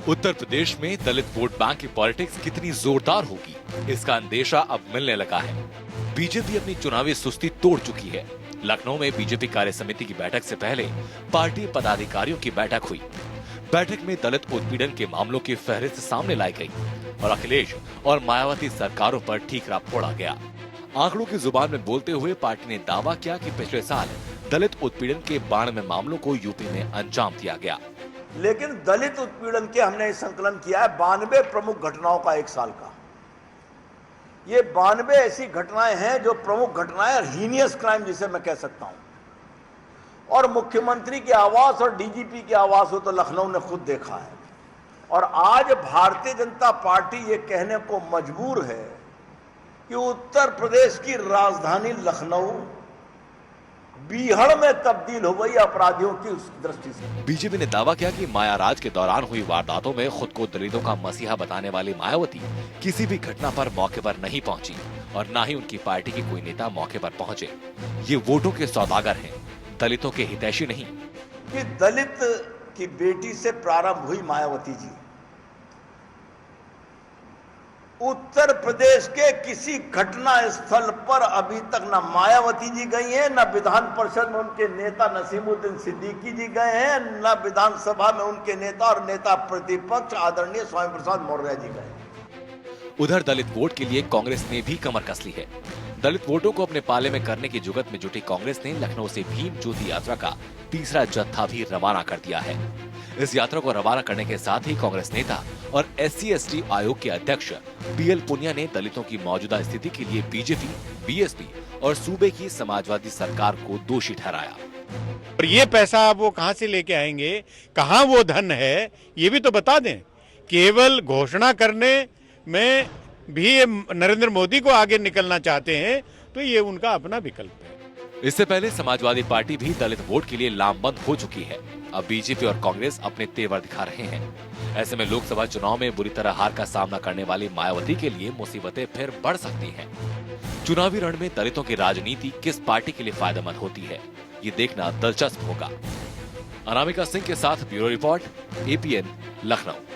उत्तर प्रदेश में दलित vote bank की politics कितनी जोरदार होगी, इसका अंदेशा अब मिलने लगा है। बीजेपी अपनी चुनावी सुस्ती तोड़ चुकी है। लखनऊ में बीजेपी कार्य समिति की बैठक से पहले पार्टी पदाधिकारियों की बैठक हुई। बैठक में दलित उत्पीड़न के मामलों की फहरिस्त सामने लाई गई और अखिलेश और मायावती सरकारों पर ठीकरा फोड़ा गया। आंकड़ों की जुबान में बोलते हुए पार्टी ने दावा किया कि पिछले साल दलित उत्पीड़न के 92 मामलों को यूपी में अंजाम दिया गया। लेकिन दलित उत्पीड़न के हमने संकलन किया है 92 प्रमुख घटनाओं का एक साल का। ये 92 ऐसी घटनाएं हैं जो प्रमुख घटनाएं, हीनियस क्राइम जिसे मैं कह सकता हूं। और मुख्यमंत्री के आवास और डीजीपी के आवास हो तो लखनऊ ने खुद देखा है। और आज भारतीय जनता पार्टी ये कहने को मजबूर है कि उत्तर प्रदेश की राजधानी लखनऊ बीहड़ में तब्दील हो गई अपराधियों की उस दृष्टि से। बीजेपी ने दावा किया कि माया राज के दौरान हुई वारदातों में खुद को दलितों का मसीहा बताने वाली मायावती किसी भी घटना पर मौके पर नहीं पहुंची और न ही उनकी पार्टी के कोई नेता मौके पर पहुंचे। ये वोटों के सौदागर हैं, दलितों के हितैषी नहीं। कि दलित की बेटी से प्रारंभ हुई मायावती जी, उत्तर प्रदेश के किसी घटना स्थल पर अभी तक न मायावती जी गई हैं, न विधान परिषद में उनके नेता नसीमुद्दीन सिद्दीकी जी गए हैं, न विधानसभा में उनके नेता और नेता प्रतिपक्ष आदरणीय स्वामी प्रसाद मौर्य जी गए। उधर दलित वोट के लिए कांग्रेस ने भी कमर कस ली है। दलित वोटों को अपने पाले में करने की जुगत में जुटी कांग्रेस ने लखनऊ से भीम ज्योति यात्रा का तीसरा जत्था भी रवाना कर दिया है। इस यात्रा को रवाना करने के साथ ही कांग्रेस नेता और SC/ST आयोग के अध्यक्ष PL पुनिया ने दलितों की मौजूदा स्थिति के लिए बीजेपी, BSP और सूबे की समाजवादी सरकार को दोषी ठहराया। और ये पैसा वो कहां से लेके आएंगे, कहां वो धन है, ये भी तो बता दें। केवल घोषणा करने में भी नरेंद्र मोदी को आगे निकलना चाहते हैं तो ये उनका अपना विकल्प है। इससे पहले समाजवादी पार्टी भी दलित वोट के लिए लामबंद हो चुकी है। अब बीजेपी और कांग्रेस अपने तेवर दिखा रहे हैं। ऐसे में लोकसभा चुनाव में बुरी तरह हार का सामना करने वाली मायावती के लिए मुसीबतें फिर बढ़ सकती हैं। चुनावी रण में दलितों की राजनीति किस पार्टी के लिए फायदेमंद होती है, ये देखना दिलचस्प होगा। अनामिका सिंह के साथ ब्यूरो रिपोर्ट, APN, लखनऊ।